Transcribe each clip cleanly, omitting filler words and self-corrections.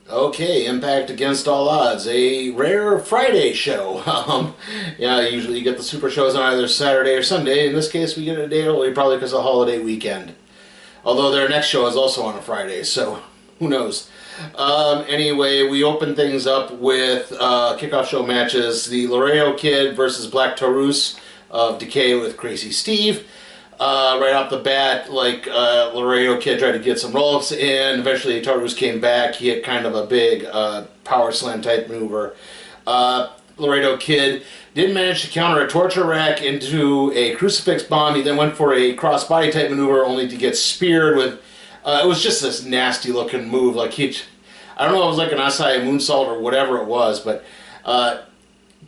Okay, Impact Against All Odds, a rare Friday show. Yeah, usually you get the super shows on either Saturday or Sunday. In this case, we get it a day early, probably because of the holiday weekend. Although their next show is also on a Friday, so who knows. Anyway, we open things up with kickoff show matches. The Laredo Kid versus Black Taurus of Decay with Crazy Steve. Right off the bat, Laredo Kid tried to get some roll-ups in. Eventually, Taurus came back. He hit kind of a big power slam type maneuver. Laredo Kid did manage to counter a torture rack into a crucifix bomb. He then went for a cross-body type maneuver, only to get speared with... it was just this nasty-looking move. I don't know if it was like an Asai moonsault or whatever it was, but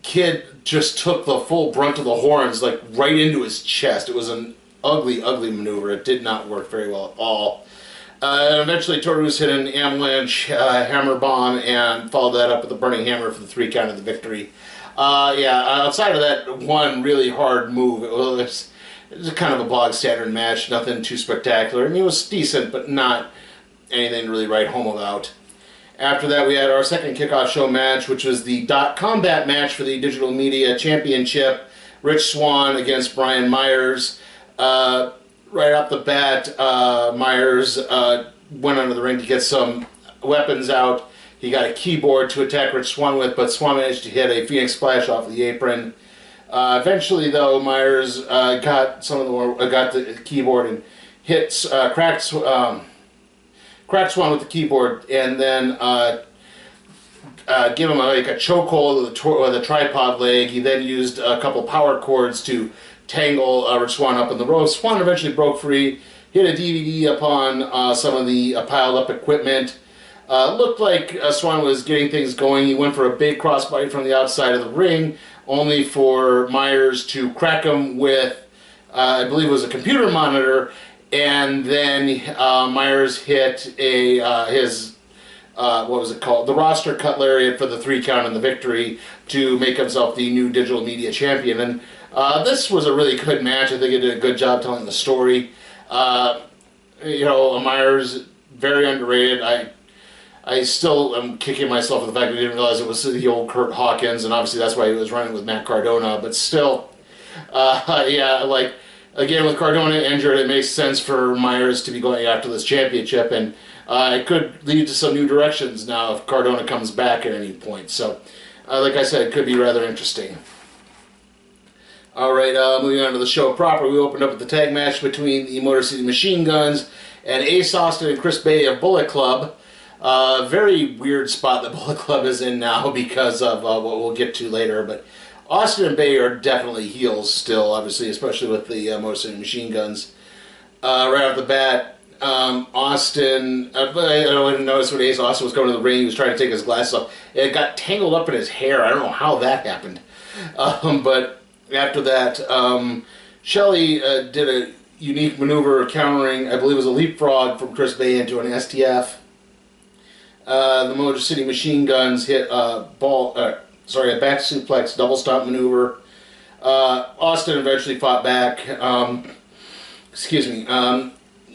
Kid just took the full brunt of the horns, right into his chest. It was an ugly, ugly maneuver. It did not work very well at all. Eventually, Taurus hit an avalanche hammer bomb and followed that up with a burning hammer for the 3 count of the victory. Outside of that one really hard move, it was kind of a bog standard match, nothing too spectacular. I mean, it was decent, but not anything to really write home about. After that, we had our second kickoff show match, which was the .combat match for the Digital Media Championship. Rich Swann against Brian Myers. Right off the bat, Myers went under the ring to get some weapons out. He got a keyboard to attack Rich Swann with, but Swann managed to hit a Phoenix Splash off the apron. Eventually, though, Myers got the keyboard and hit cracked Swann with the keyboard, and then give him a chokehold with a tripod leg. He then used a couple power cords to tangle Rich Swann up in the rope. Swann eventually broke free, hit a DVD upon some of the piled up equipment. Looked like Swann was getting things going. He went for a big crossbody from the outside of the ring, only for Myers to crack him with, I believe it was a computer monitor, and then Myers hit his what was it called? The roster cut lariat for the 3 count and the victory to make himself the new digital media champion. And this was a really good match. I think it did a good job telling the story. Myers, very underrated. I still am kicking myself for the fact that I didn't realize it was the old Kurt Hawkins, and obviously that's why he was running with Matt Cardona. But still, again, with Cardona injured, it makes sense for Myers to be going after this championship, and it could lead to some new directions now if Cardona comes back at any point. So, like I said, it could be rather interesting. Alright, moving on to the show proper, we opened up with the tag match between the Motor City Machine Guns and Ace Austin and Chris Bay of Bullet Club. Very weird spot that Bullet Club is in now because of what we'll get to later, but Austin and Bay are definitely heels still, obviously, especially with the Motor City Machine Guns. Right off the bat, Austin, I didn't notice when Ace Austin was going to the ring, he was trying to take his glasses off. It got tangled up in his hair. I don't know how that happened. But after that, Shelley did a unique maneuver countering, I believe it was a leapfrog from Chris Bay into an STF. The Motor City Machine Guns hit a back suplex double stomp maneuver. Austin eventually fought back.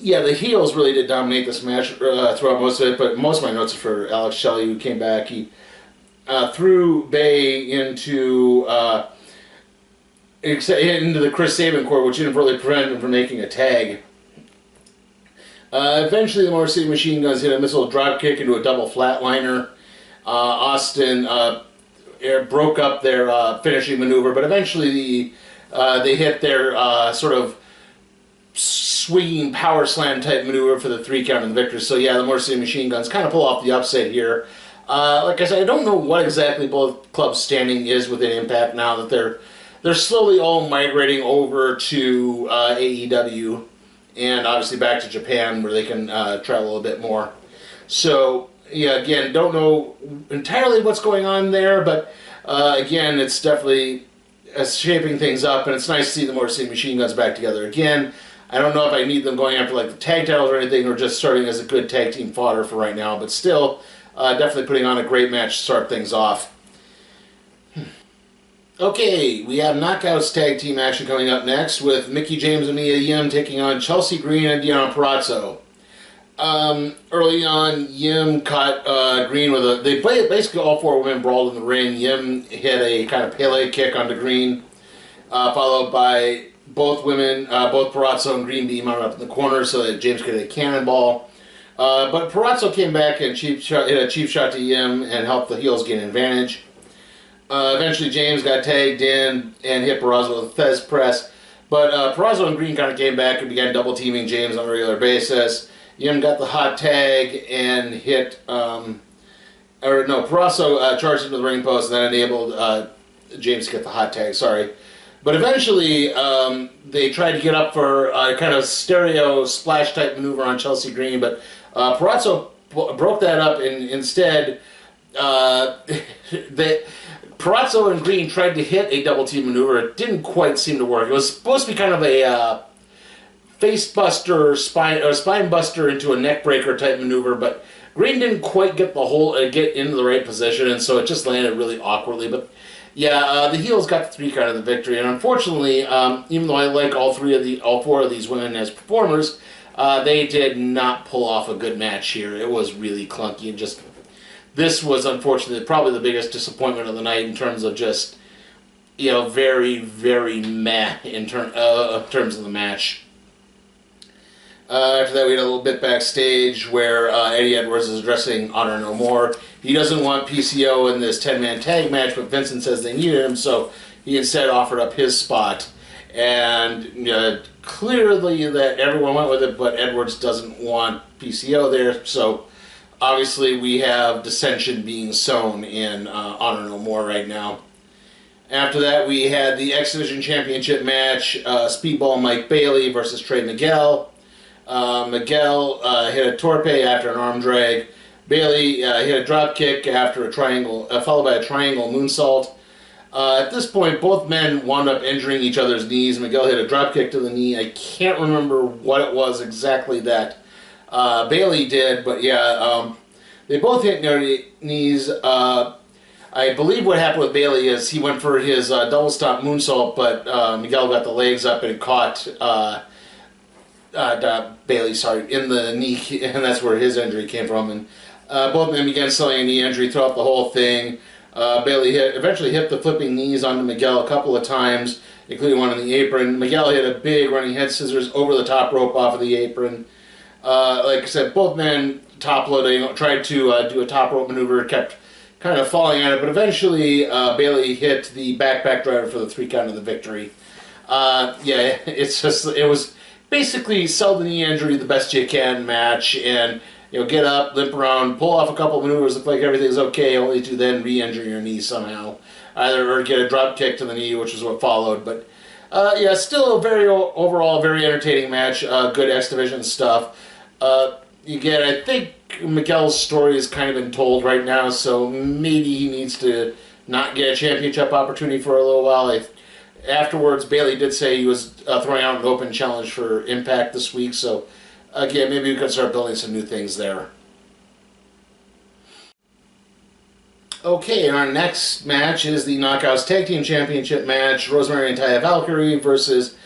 The heels really did dominate this match throughout most of it, but most of my notes are for Alex Shelley, who came back. He threw Bay into the Chris Sabin cord, which didn't really prevent him from making a tag. Eventually, the Motor City Machine Guns hit a missile drop kick into a double flatliner. Austin broke up their finishing maneuver, but eventually they hit their sort of swinging power slam type maneuver for the 3 count and the victory. So yeah, the Motor City Machine Guns kind of pull off the upset here. Like I said, I don't know what exactly both clubs' standing is within Impact now that they're slowly all migrating over to AEW. and obviously back to Japan where they can travel a little bit more. So, yeah, again, don't know entirely what's going on there, but again, it's definitely shaping things up, and it's nice to see the Motor City Machine Guns back together again. I don't know if I need them going after like the tag titles or anything, or just starting as a good tag team fodder for right now, but still, definitely putting on a great match to start things off. Okay, we have Knockouts tag team action coming up next with Mickie James and Mia Yim taking on Chelsea Green and Deonna Purrazzo. Early on, Yim caught Green with a... They played basically all four women brawled in the ring. Yim hit a kind of Pele kick onto Green, followed by both women, both Purrazzo and Green being mounted up in the corner so that James could hit a cannonball. But Purrazzo came back and hit a cheap shot to Yim and helped the heels gain an advantage. Eventually, James got tagged in and hit Purrazzo with a Fez press. But Purrazzo and Green kind of came back and began double teaming James on a regular basis. Yim got the hot tag and hit, Purrazzo charged into the ring post and then enabled James to get the hot tag, sorry. But eventually, they tried to get up for a kind of stereo splash type maneuver on Chelsea Green, but Purrazzo broke that up and instead, Purrazzo and Green tried to hit a double team maneuver. It didn't quite seem to work. It was supposed to be kind of a face buster, spine buster into a neck breaker type maneuver, but Green didn't quite get get into the right position, and so it just landed really awkwardly. But yeah, the heels got the 3 count of the victory, and unfortunately, even though I like all 4 of these women as performers, they did not pull off a good match here. It was really clunky and just. This was unfortunately probably the biggest disappointment of the night in terms of just, very, very meh in terms of the match. After that, we had a little bit backstage where Eddie Edwards is addressing Honor No More. He doesn't want PCO in this 10-man tag match, but Vincent says they needed him, so he instead offered up his spot. And clearly that everyone went with it, but Edwards doesn't want PCO there, so obviously we have dissension being sown in Honor No More right now. After that, we had the X Division Championship match, Speedball Mike Bailey versus Trey Miguel. Miguel hit a torpe after an arm drag. Bailey hit a drop kick after a triangle, followed by a triangle moonsault. At this point, both men wound up injuring each other's knees. Miguel hit a drop kick to the knee. I can't remember what it was exactly that Bailey did, but yeah, they both hit their knees. I believe what happened with Bailey is he went for his double stomp moonsault, but Miguel got the legs up and caught Bailey, in the knee, and that's where his injury came from. And both men began selling a knee injury throughout the whole thing. Bailey eventually hit the flipping knees onto Miguel a couple of times, including one on the apron. Miguel hit a big running head scissors over the top rope off of the apron. Like I said, both men top loading, tried to do a top rope maneuver, kept kind of falling at it, but eventually Bailey hit the back driver for the 3 count of the victory. Yeah, it was basically sell the knee injury the best you can match, and get up, limp around, pull off a couple maneuvers, look like everything's okay, only to then re-injure your knee somehow, or get a drop kick to the knee, which is what followed. But yeah, still a overall very entertaining match. Good X Division stuff. Again, I think Miguel's story has kind of been told right now, so maybe he needs to not get a championship opportunity for a little while. Afterwards, Bailey did say he was throwing out an open challenge for Impact this week, so again, maybe we could start building some new things there. Okay, and our next match is the Knockouts Tag Team Championship match, Rosemary and Taya Valkyrie versus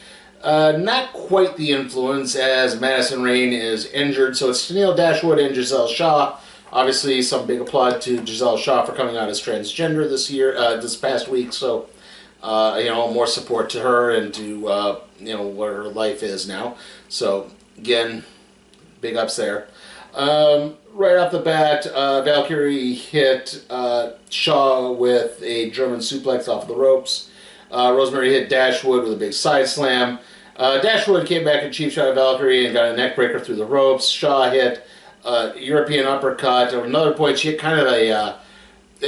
not quite the Influence, as Madison Rayne is injured, so it's Tennille Dashwood and Giselle Shaw. Obviously, some big applaud to Giselle Shaw for coming out as transgender this past week, so more support to her and to what her life is now. So again, big ups there. Right off the bat, Valkyrie hit Shaw with a German suplex off the ropes. Rosemary hit Dashwood with a big side slam. Dashwood came back and cheap shot at Valkyrie and got a neck breaker through the ropes. Shaw hit European uppercut. At another point, she hit kind of a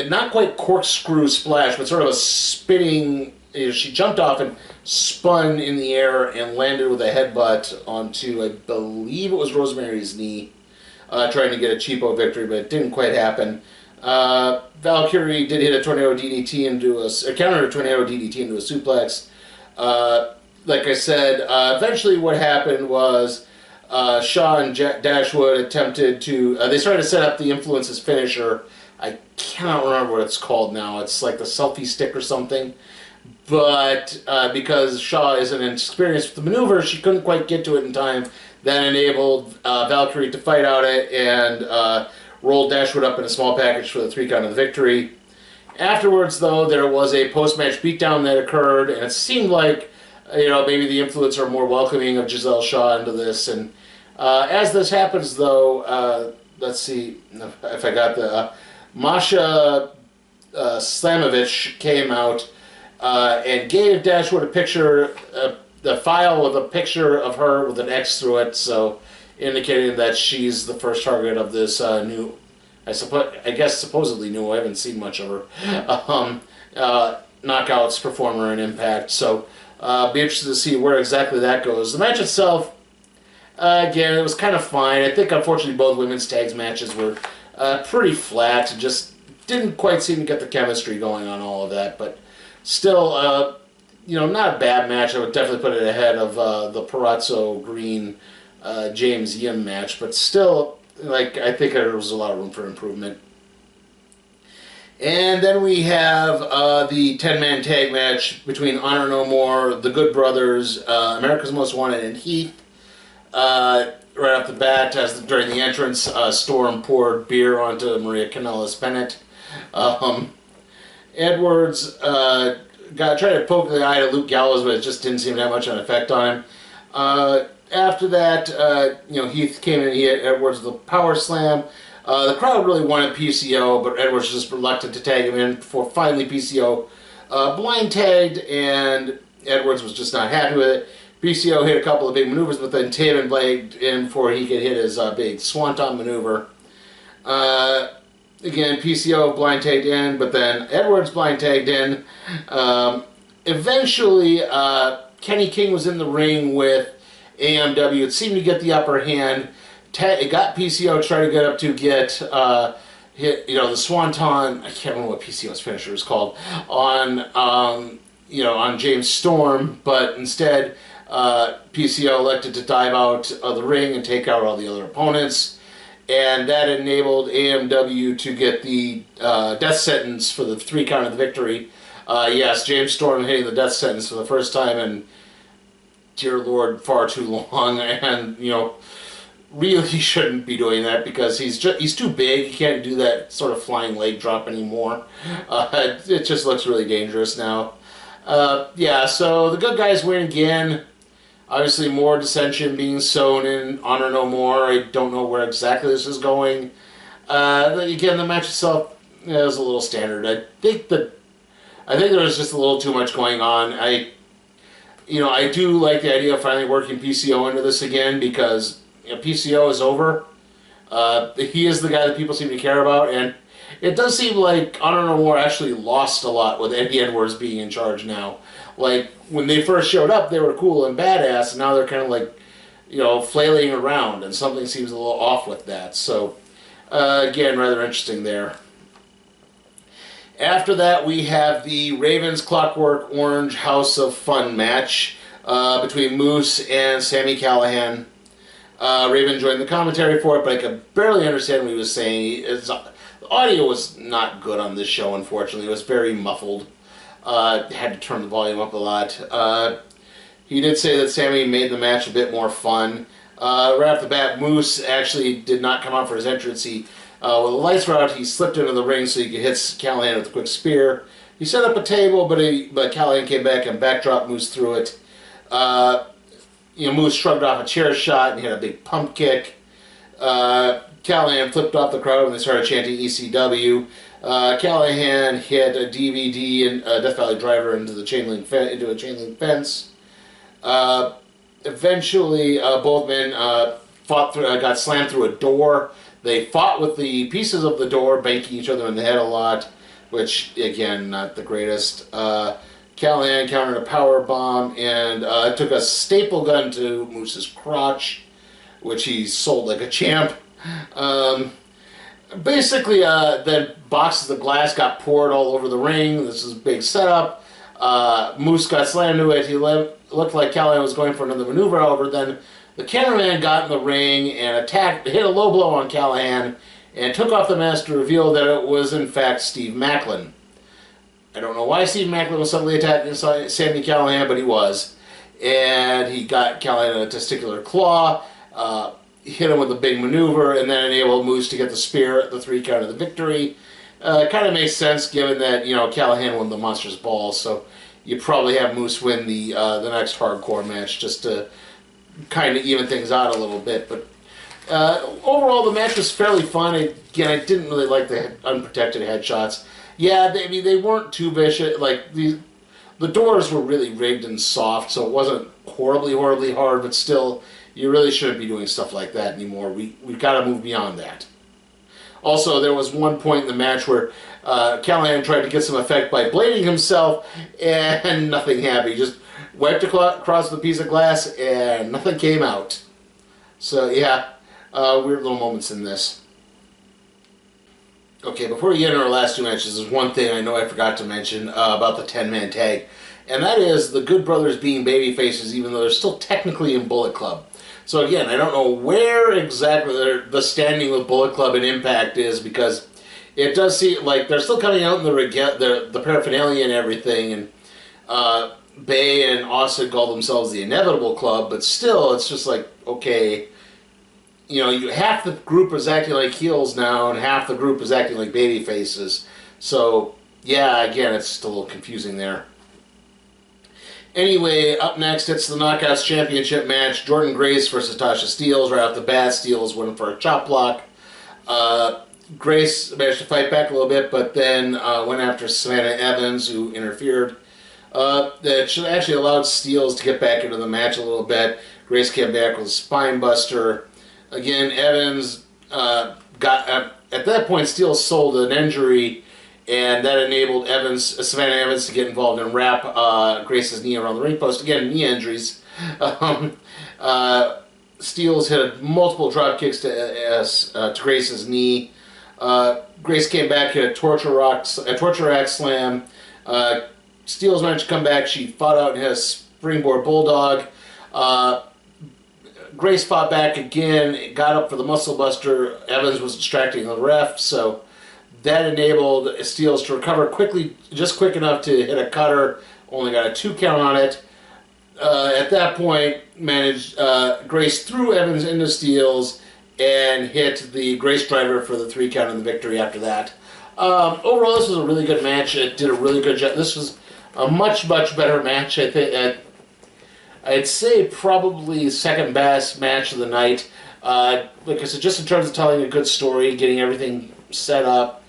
not quite corkscrew splash, but sort of a spinning she jumped off and spun in the air and landed with a headbutt onto, I believe it was Rosemary's knee, trying to get a cheapo victory, but it didn't quite happen. Valkyrie did hit a tornado DDT into a counter tornado DDT into a suplex. Like I said, eventually what happened was Shaw and Dashwood attempted to, they started to set up the Influence's finisher. I cannot remember what it's called now. It's like the selfie stick or something. But because Shaw isn't experienced with the maneuver, she couldn't quite get to it in time. That enabled Valkyrie to fight out it and rolled Dashwood up in a small package for the 3 count of the victory. Afterwards, though, there was a post-match beatdown that occurred, and it seemed like, maybe the Influence are more welcoming of Giselle Shaw into this. And as this happens, though, let's see if I got the Masha Slamovich came out and gave Dashwood a picture, the file with a picture of her with an X through it, so indicating that she's the first target of this new, I guess supposedly new, I haven't seen much of her, Knockouts performer in Impact, so be interested to see where exactly that goes. The match itself, again, it was kind of fine. I think unfortunately both women's tags matches were pretty flat, just didn't quite seem to get the chemistry going on all of that, but still, not a bad match. I would definitely put it ahead of the Perazzo Green James Yim match, but still, I think there was a lot of room for improvement. And then we have the 10-man tag match between Honor No More, the Good Brothers, America's Most Wanted, and Heath. Right off the bat, during the entrance, Storm poured beer onto Maria Kanellis Bennett. Edwards tried to poke the eye to Luke Gallows, but it just didn't seem to have much of an effect on him. After that, Heath came in and he hit Edwards with a power slam. The crowd really wanted PCO, but Edwards was just reluctant to tag him in before finally PCO blind tagged, and Edwards was just not happy with it. PCO hit a couple of big maneuvers, but then Taven blagged in before he could hit his big Swanton maneuver. Again, PCO blind tagged in, but then Edwards blind tagged in. Eventually, Kenny King was in the ring with AMW. It seemed to get the upper hand. It got PCO to try to get up to get hit, the Swanton. I can't remember what PCO's finisher was called on James Storm, but instead PCO elected to dive out of the ring and take out all the other opponents. And that enabled AMW to get the death sentence for the 3 count of the victory. Yes, James Storm hitting the death sentence for the first time in, dear Lord, far too long. And, really shouldn't be doing that because he's too big. He can't do that sort of flying leg drop anymore. It just looks really dangerous now. Yeah, so the good guys win again. Obviously, more dissension being sown in Honor No More. I don't know where exactly this is going. Again, the match itself was a little standard. I think there was just a little too much going on. I do like the idea of finally working PCO into this again because PCO is over. He is the guy that people seem to care about, and it does seem like Honor No More actually lost a lot with Eddie Edwards being in charge now. Like, when they first showed up, they were cool and badass, and now they're kind of like, flailing around, and something seems a little off with that. So, again, rather interesting there. After that, we have the Ravens Clockwork Orange House of Fun match between Moose and Sammy Callahan. Raven joined the commentary for it, but I could barely understand what he was saying. The audio was not good on this show, unfortunately. It was very muffled. Had to turn the volume up a lot. He did say that Sammy made the match a bit more fun. Right off the bat, Moose actually did not come out for his entrance. With the lights were out, he slipped into the ring so he could hit Callahan with a quick spear. He set up a table, but Callahan came back and backdropped Moose through it. Moose shrugged off a chair shot and hit a big pump kick. Callahan flipped off the crowd when they started chanting ECW. Callahan hit a DVD and Death Valley Driver into a chain link fence. Eventually, both men got slammed through a door. They fought with the pieces of the door, banking each other in the head a lot, which, again, not the greatest. Callahan countered a power bomb and took a staple gun to Moose's crotch, which he sold like a champ. Basically, then boxes of glass got poured all over the ring. This is a big setup. Moose got slammed to it. He looked like Callahan was going for another maneuver. However, then the cameraman got in the ring and hit a low blow on Callahan and took off the mask to reveal that it was in fact Steve Macklin. I don't know why Steve Macklin was suddenly attacking Sammy Callahan, but he was. And he got Callahan a testicular claw, hit him with a big maneuver, and then enabled Moose to get the spear at the 3 count of the victory. Kind of makes sense given that, Callahan won the Monster's Ball, so you probably have Moose win the next hardcore match just to kind of even things out a little bit. But overall, the match was fairly fun. Again, I didn't really like the unprotected headshots. Yeah, they weren't too vicious. Like, the doors were really rigged and soft, so it wasn't horribly hard, but still, you really shouldn't be doing stuff like that anymore. We've got to move beyond that. Also, there was one point in the match where Callahan tried to get some effect by blading himself, and nothing happened. He just wiped across the piece of glass, and nothing came out. So, yeah, weird little moments in this. Okay, before we get into our last 2 matches, there's one thing I know I forgot to mention about the 10-man tag, and that is the Good Brothers being babyfaces even though they're still technically in Bullet Club. So again, I don't know where exactly the standing with Bullet Club and Impact is, because it does seem like they're still coming out in the paraphernalia and everything, and Bay and Austin call themselves the Inevitable Club, but still, it's just like, okay, half the group is acting like heels now, and half the group is acting like baby faces. So, yeah, again, it's just a little confusing there. Anyway, up next, it's the Knockouts Championship match. Jordynne Grace versus Tasha Steelz. Right off the bat, Steelz went for a chop block. Grace managed to fight back a little bit, but then went after Savannah Evans, who interfered. That actually allowed Steelz to get back into the match a little bit. Grace came back with a spine buster. Again, Evans got at that point Steelz sold an injury, and that enabled Savannah Evans to get involved and wrap Grace's knee around the ring post. Again, knee injuries. Steelz hit multiple drop kicks to Grace's knee. Grace came back, hit a torture rack slam. Steelz managed to come back. She fought out and hit a springboard bulldog. Grace fought back again, got up for the muscle buster. Evans was distracting the ref, so that enabled Steelz to recover quickly, just quick enough to hit a cutter. Only got a 2 count on it. At that point, Grace threw Evans into Steelz and hit the Grace driver for the 3 count in the victory after that. Overall, this was a really good match. It did a really good job. This was a much better match, I think. I'd say probably second best match of the night. Like I said, just in terms of telling a good story, getting everything set up.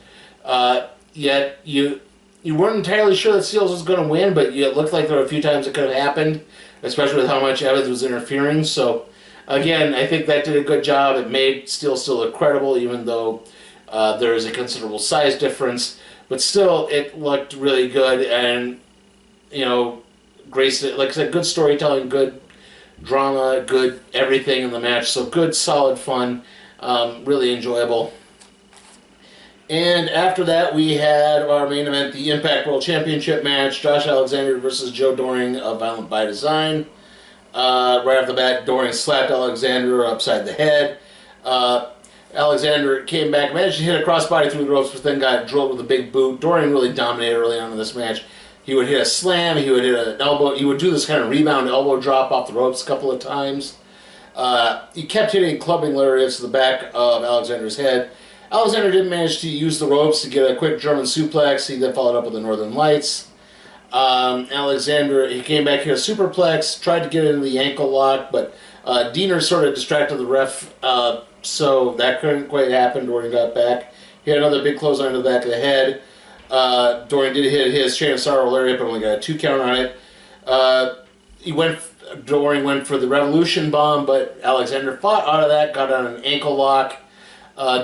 Yet you weren't entirely sure that Steelz was going to win, but it looked like there were a few times it could have happened, especially with how much Evans was interfering. So, again, I think that did a good job. It made Steelz still look credible, even though there is a considerable size difference. But still, it looked really good, and, Grace, like I said, good storytelling, good drama, good everything in the match. So good, solid fun, really enjoyable. And after that, we had our main event, the Impact World Championship match, Josh Alexander versus Joe Doring of Violent by Design. Right off the bat, Doring slapped Alexander upside the head. Alexander came back, managed to hit a crossbody through the ropes, but then got drilled with a big boot. Doring really dominated early on in this match. He would hit a slam, he would hit an elbow, he would do this kind of rebound elbow drop off the ropes a couple of times. He kept hitting clubbing lariats to the back of Alexander's head. Alexander didn't manage to use the ropes to get a quick German suplex. He then followed up with the Northern Lights. Alexander, he came back here, superplex, tried to get into the ankle lock, but Diener sort of distracted the ref, so that couldn't quite happen. Doring got back. He had another big clothesline to the back of the head. Doring did hit his Chain of Sorrow lariat, but only got a 2 count on it. Doring went for the Revolution Bomb, but Alexander fought out of that, got on an ankle lock.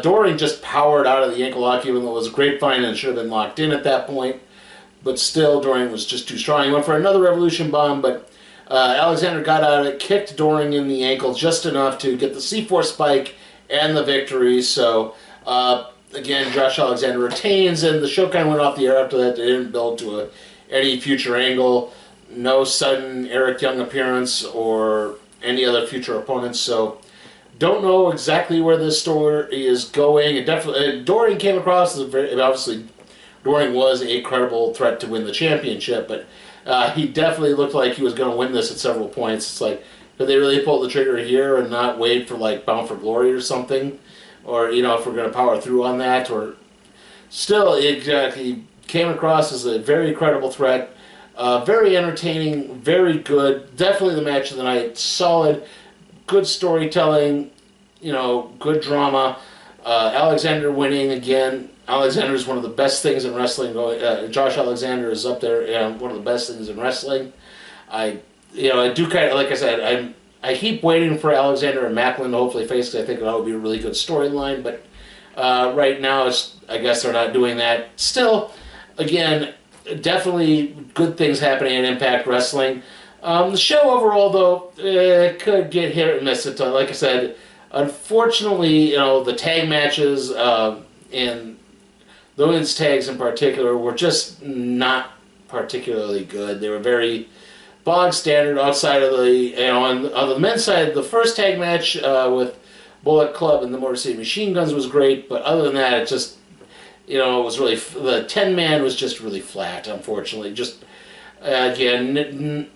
Doring just powered out of the ankle lock, even though it was a grapevine and should have been locked in at that point. but still Doring was just too strong. He went for another Revolution Bomb, but Alexander got out of it, kicked Doring in the ankle just enough to get the C4 spike and the victory. So, again, Josh Alexander retains, and the show kind of went off the air after that. They didn't build to any future angle. No sudden Eric Young appearance or any other future opponents. So, don't know exactly where this story is going. It definitely Doring came across as obviously Doring was a credible threat to win the championship, but he definitely looked like he was going to win this at several points. It's like, did they really pull the trigger here and not wait for like Bound for Glory or something? Or, if we're going to power through on that? Or still, he came across as a very credible threat. Very entertaining, very good. Definitely the match of the night. Solid, good storytelling, good drama. Alexander winning again. Alexander is one of the best things in wrestling. Josh Alexander is up there, one of the best things in wrestling. I do kind of, like I said, I keep waiting for Alexander and MacLeod to hopefully face, because I think that would be a really good storyline. But right now, I guess they're not doing that. Still, again, definitely good things happening in Impact Wrestling. The show overall, though, could get hit or miss. Like I said, unfortunately, the tag matches and the women's tags in particular were just not particularly good. They were very bog standard outside of the, on the men's side, the first tag match with Bullet Club and the Motor City Machine Guns was great, but other than that, it just, it was really, the 10-man was just really flat, unfortunately. Just, again, didn't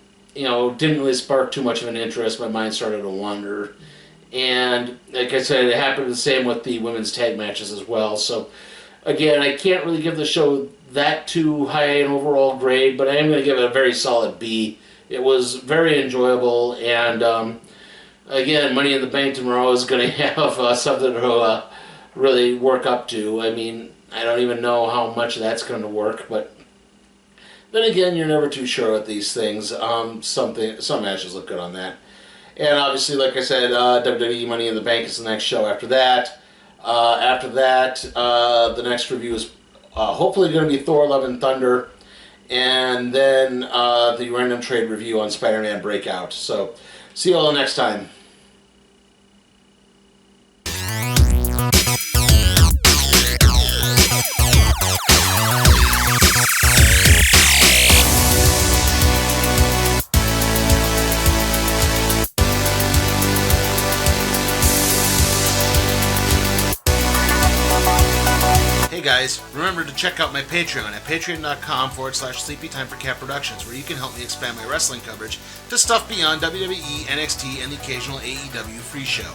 really spark too much of an interest. My mind started to wander. And, like I said, it happened the same with the women's tag matches as well. So, again, I can't really give the show that too high an overall grade, but I am going to give it a very solid B. It was very enjoyable, and again, Money in the Bank tomorrow is going to have something to really work up to. I mean, I don't even know how much that's going to work, but then again, you're never too sure with these things. Some matches look good on that. And obviously, like I said, WWE Money in the Bank is the next show after that. The next review is hopefully going to be Thor: Love and Thunder, and then the random trade review on Spider-Man Breakout. So, see you all next time. Hey guys, remember to check out my Patreon at patreon.com/SleepyTimeForCat Productions, where you can help me expand my wrestling coverage to stuff beyond WWE, NXT, and the occasional AEW free show.